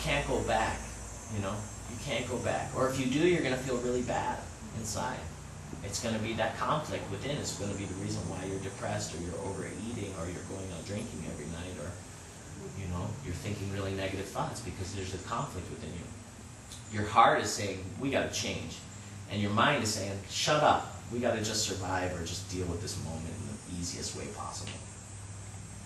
can't go back, you know? You can't go back. Or if you do, you're going to feel really bad inside. It's going to be that conflict within. It's going to be the reason why you're depressed, or you're overeating, or you're going out drinking every night, or, you know, you're thinking really negative thoughts because there's a conflict within you. Your heart is saying, we got to change. And your mind is saying, shut up. We got to just survive or just deal with this moment in the easiest way possible.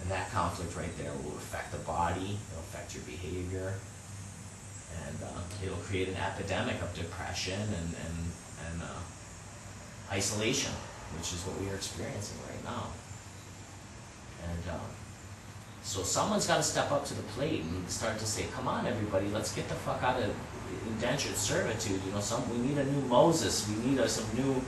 And that conflict right there will affect the body, it'll affect your behavior, and it'll create an epidemic of depression and isolation, which is what we are experiencing right now. And so someone's got to step up to the plate and start to say, come on everybody, let's get the fuck out of indentured servitude. You know, we need a new Moses, we need some new,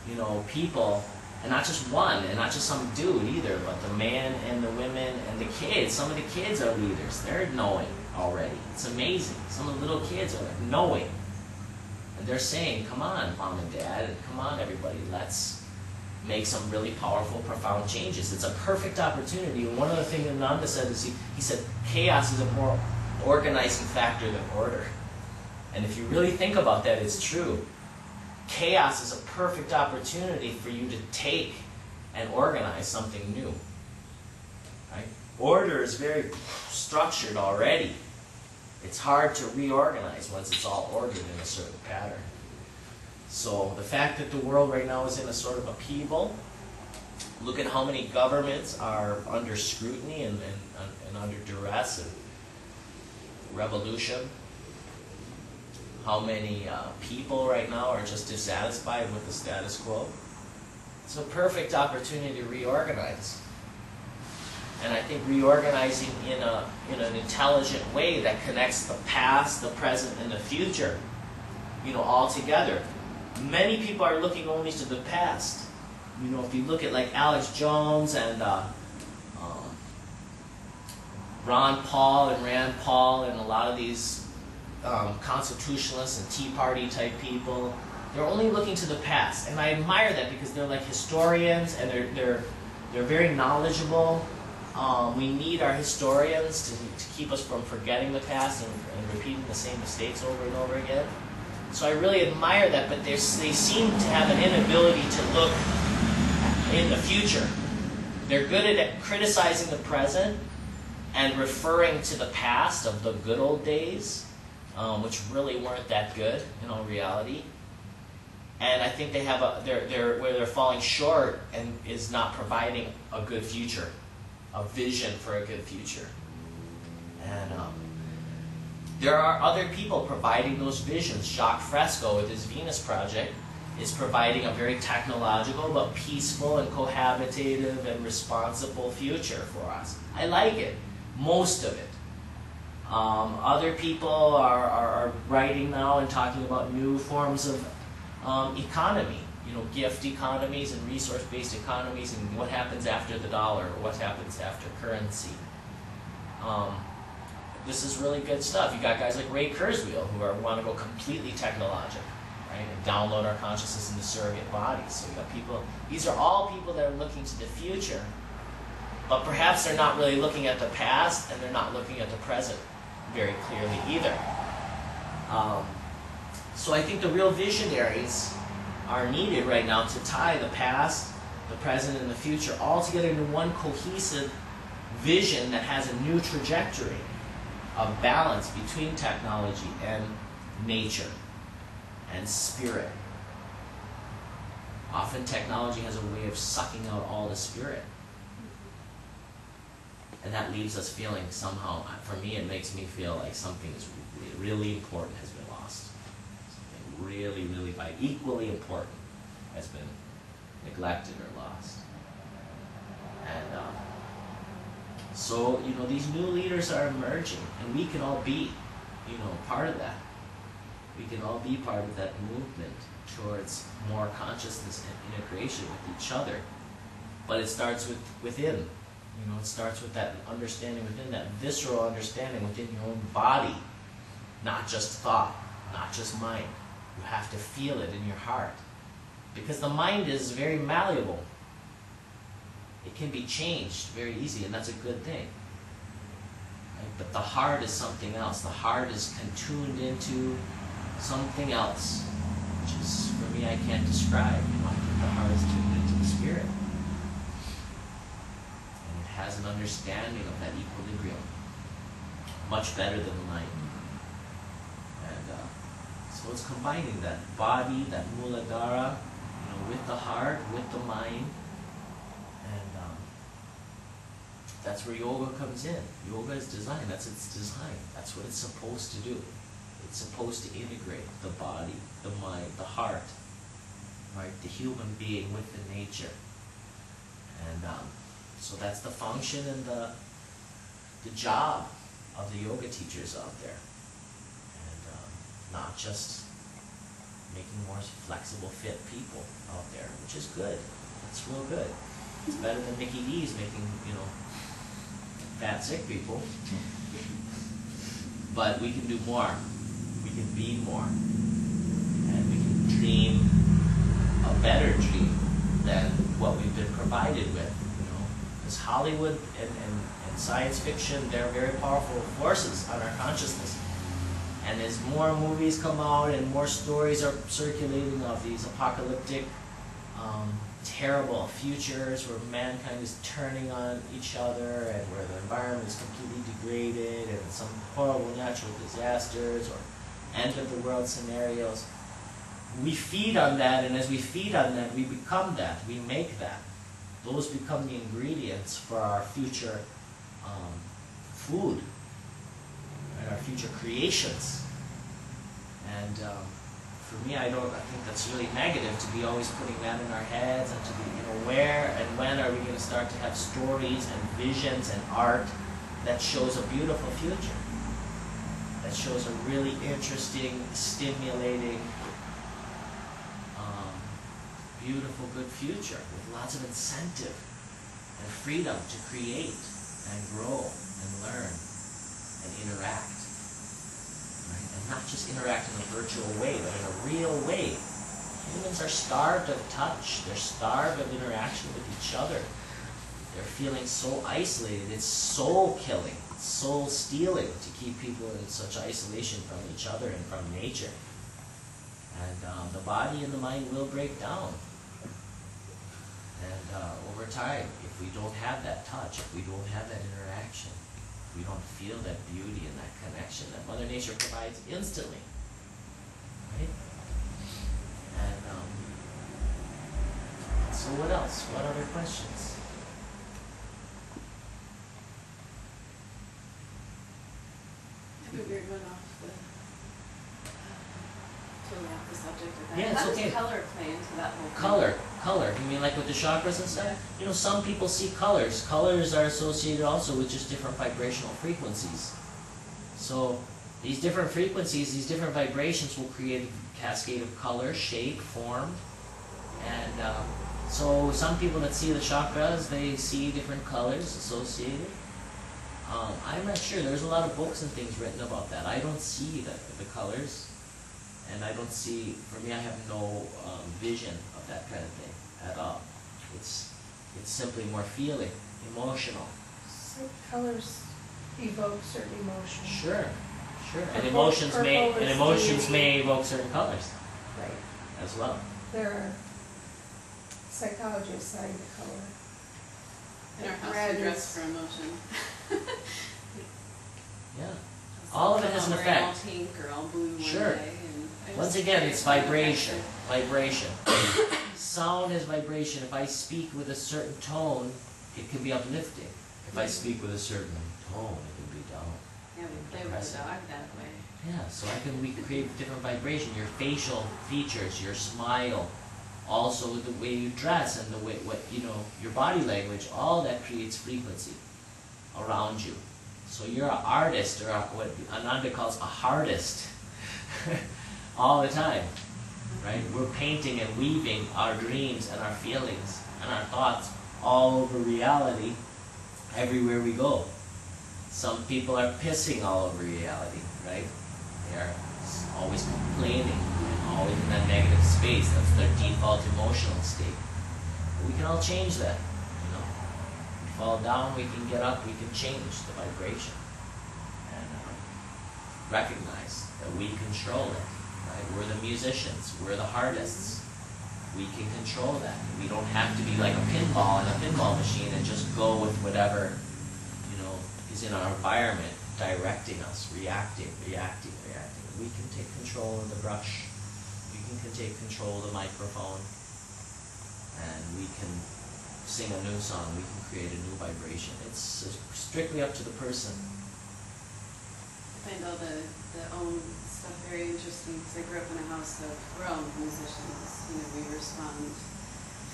you know, people, and not just one, and not just some dude either, but the man and the women and the kids. Some of the kids are leaders. They're knowing already. It's amazing. Some of the little kids are knowing. And they're saying, come on, mom and dad, and come on, everybody, let's make some really powerful, profound changes. It's a perfect opportunity. And one of the things that Nanda said is he said, chaos is a more organizing factor than order. And if you really think about that, it's true. Chaos is a perfect opportunity for you to take and organize something new. Right? Order is very structured already. It's hard to reorganize once it's all ordered in a certain pattern. So the fact that the world right now is in a sort of upheaval, look at how many governments are under scrutiny and under duress and revolution. How many people right now are just dissatisfied with the status quo. It's a perfect opportunity to reorganize. And I think reorganizing in an intelligent way that connects the past, the present, and the future, you know, all together. Many people are looking only to the past. You know, if you look at like Alex Jones and Ron Paul and Rand Paul and a lot of these constitutionalists and Tea Party type people, they're only looking to the past. And I admire that because they're like historians and they're very knowledgeable. We need our historians to keep us from forgetting the past and repeating the same mistakes over and over again. So I really admire that, but they seem to have an inability to look in the future. They're good at criticizing the present and referring to the past of the good old days, which really weren't that good in all reality. And I think they have where they're falling short and is not providing a good future, a vision for a good future. And there are other people providing those visions. Jacques Fresco with his Venus project is providing a very technological but peaceful and cohabitative and responsible future for us. I like it, most of it. Other people are writing now and talking about new forms of economy, you know, gift economies and resource-based economies, and what happens after the dollar, or what happens after currency. This is really good stuff. You got guys like Ray Kurzweil who want to go completely technological, right, and download our consciousness into surrogate bodies. So you got people, these are all people that are looking to the future, but perhaps they're not really looking at the past, and they're not looking at the present very clearly either. So I think the real visionaries are needed right now to tie the past, the present, and the future all together into one cohesive vision that has a new trajectory of balance between technology and nature and spirit. Often technology has a way of sucking out all the spirit. And that leaves us feeling somehow, for me it makes me feel like something is really important has been lost. Something really, really equally important has been neglected or lost. And so, you know, these new leaders are emerging, and we can all be, you know, part of that. We can all be part of that movement towards more consciousness and integration with each other. But it starts within. You know, it starts with that understanding within, that visceral understanding within your own body, not just thought, not just mind. You have to feel it in your heart. Because the mind is very malleable. It can be changed very easy, and that's a good thing. Right? But the heart is something else. The heart is tuned into something else, which is, for me, I can't describe. I think the heart is tuned into the spirit. And it has an understanding of that equilibrium, much better than the mind. And so it's combining that body, that Muladhara, with the heart, with the mind. And that's where yoga comes in. Yoga is design. That's its design. That's what it's supposed to do. It's supposed to integrate the body, the mind, the heart, right? The human being with the nature. And so that's the function and the job of the yoga teachers out there. And not just making more flexible, fit people out there, which is good. It's real good. It's better than Mickey D's making, fat, sick people. But we can do more. We can be more. And we can dream a better dream than what we've been provided with, Because Hollywood and science fiction, they're very powerful forces on our consciousness. And as more movies come out and more stories are circulating of these apocalyptic, terrible futures where mankind is turning on each other and where the environment is completely degraded and some horrible natural disasters or end of the world scenarios, we feed on that, and as we feed on that, we become that, we make that. Those become the ingredients for our future food and our future creations. And for me, I think that's really negative to be always putting that in our heads, and to be, where and when are we going to start to have stories and visions and art that shows a beautiful future, that shows a really interesting, stimulating, beautiful, good future with lots of incentive and freedom to create and grow and learn and interact. Right? And not just interact in a virtual way, but in a real way. Humans are starved of touch. They're starved of interaction with each other. They're feeling so isolated. It's soul-killing. It's soul-stealing to keep people in such isolation from each other and from nature. And the body and the mind will break down. And over time, if we don't have that touch, if we don't have that interaction, if we don't feel that beauty and that connection that Mother Nature provides instantly, right? And so what else? What other questions? I think we're going off totally off the subject of that. Yeah, it's How okay. does color play into that whole thing? Color. You mean like with the chakras and stuff? Yeah. Some people see colors. Colors are associated also with just different vibrational frequencies. So these different frequencies, these different vibrations will create a cascade of color, shape, form. And so some people that see the chakras, they see different colors associated. I'm not sure. There's a lot of books and things written about that. I don't see the colors. And I don't see, for me, I have no vision of that kind of thing at all. It's simply more feeling, emotional. So colors evoke certain emotions. Sure. And Purple- emotions purple may evoke certain colors Right. as well. There are psychology assigned to color. In our house, Red we dress is- for emotion. Yeah. All of it has an We're all effect. pink or all blue one Sure. day. And I Once just again, carry it's it around. vibration. Sound is vibration. If I speak with a certain tone, it can be uplifting. If I speak with a certain tone, it can be down. Yeah, we play with the dog that way. Yeah, so we create different vibration. Your facial features, your smile, also the way you dress and the way your body language, all that creates frequency around you. So you're an artist, or what Ananda calls a heartist, all the time, right? We're painting and weaving our dreams and our feelings and our thoughts all over reality everywhere we go. Some people are pissing all over reality, right? They're always complaining and always in that negative space. That's their default emotional state. But we can all change that, We fall down, we can get up, we can change the vibration. recognize that we control it, right? We're the musicians, we're the artists. We can control that. We don't have to be like a pinball in a pinball machine and just go with whatever, is in our environment, directing us, reacting. We can take control of the brush. We can take control of the microphone. And we can sing a new song. We can create a new vibration. It's strictly up to the person. I find all the own stuff very interesting because I grew up in a house of we're all musicians. We respond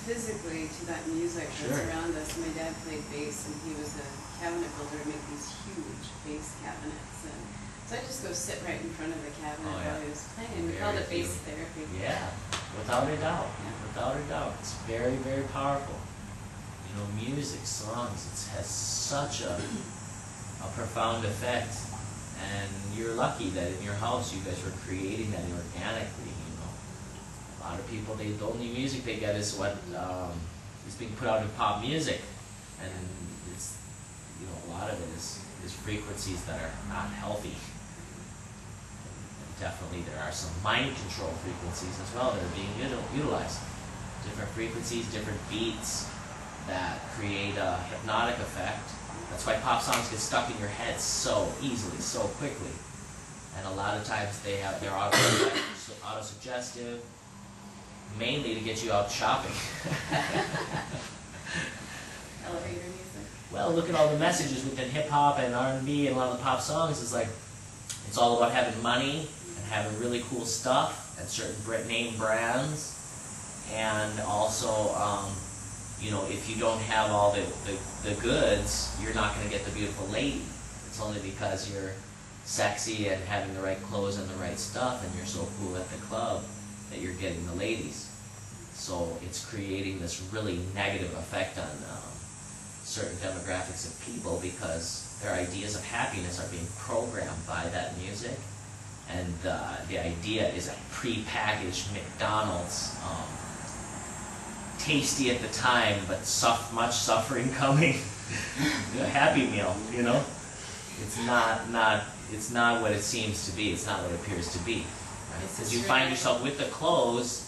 physically to that music that's around us. My dad played bass, and he was a cabinet builder to make these huge bass cabinets. And so I just go sit right in front of the cabinet while he was playing. We called it bass therapy. Yeah, without a doubt. Without a doubt. It's very, very powerful. Music, songs, it has such a profound effect. And you're lucky that in your house you guys were creating that organically, A lot of people, the only music they get is what is being put out in pop music. And it's, a lot of it is frequencies that are not healthy. And definitely there are some mind control frequencies as well that are being utilized. Different frequencies, different beats that create a hypnotic effect. That's why pop songs get stuck in your head so easily, so quickly. And a lot of times they're auto-suggestive, mainly to get you out shopping. Elevator music. Well, look at all the messages within hip-hop and R&B and a lot of the pop songs. It's all about having money and having really cool stuff and certain name brands. And also, if you don't have all the goods, you're not going to get the beautiful lady. It's only because you're sexy and having the right clothes and the right stuff and you're so cool at the club that you're getting the ladies. So it's creating this really negative effect on certain demographics of people because their ideas of happiness are being programmed by that music. And the idea is a pre-packaged McDonald's, tasty at the time, but much suffering coming. A Happy Meal, It's not what it seems to be. It's not what it appears to be. Because you find yourself with the clothes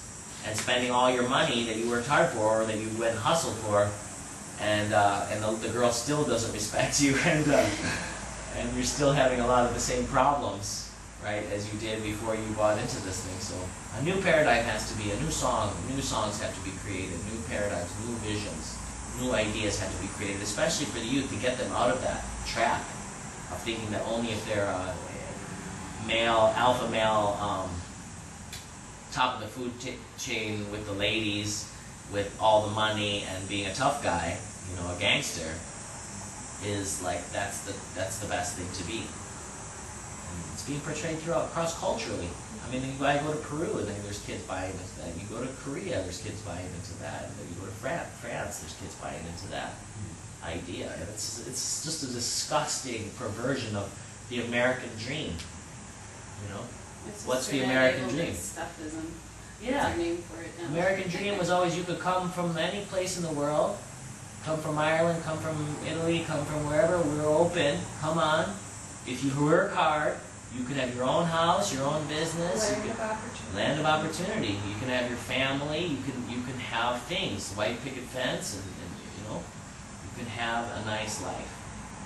and spending all your money that you worked hard for or that you went and hustled for, and the girl still doesn't respect you, and you're still having a lot of the same problems, right, as you did before you bought into this thing. So a new paradigm has to be a new song. New songs have to be created. New paradigms, new visions, new ideas have to be created, especially for the youth, to get them out of that trap of thinking that only if they're a alpha male, top of the food chain with the ladies, with all the money and being a tough guy, a gangster, is that's the best thing to be. And it's being portrayed throughout cross-culturally. I mean, I go to Peru and there's kids buying into that. You go to Korea, there's kids buying into that. And then you go to France, there's kids buying into that idea. And it's just a disgusting perversion of the American dream. What's the American dream? Stuffism. Yeah. That's our name for it now. American dream was always you could come from any place in the world, come from Ireland, come from Italy, come from wherever. We're open. Come on. If you work hard, you can have your own house, your own business. Land of opportunity. You can have your family. You can have things. White picket fence, and you can have a nice life.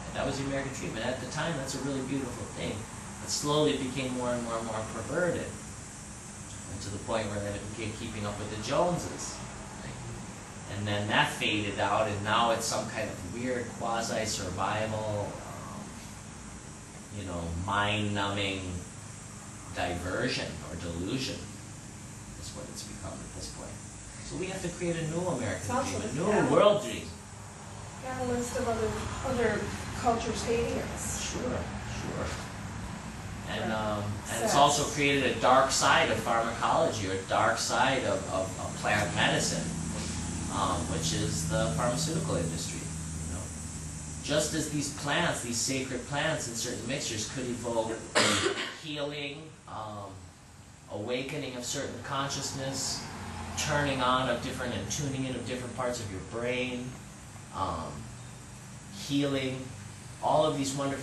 And that was the American dream. And at the time, that's a really beautiful thing. But slowly it became more and more and more perverted. And to the point where then it became keeping up with the Joneses. And then that faded out, and now it's some kind of weird quasi-survival, mind-numbing diversion or delusion is what it's become at this point. So we have to create a new American dream, a new world dream. Got a list of other cultures hating us. Sure. And it's also created a dark side of pharmacology, or a dark side of plant medicine, which is the pharmaceutical industry. Just as these plants, these sacred plants in certain mixtures could evoke healing, awakening of certain consciousness, turning on of different and tuning in of different parts of your brain, healing, all of these wonderful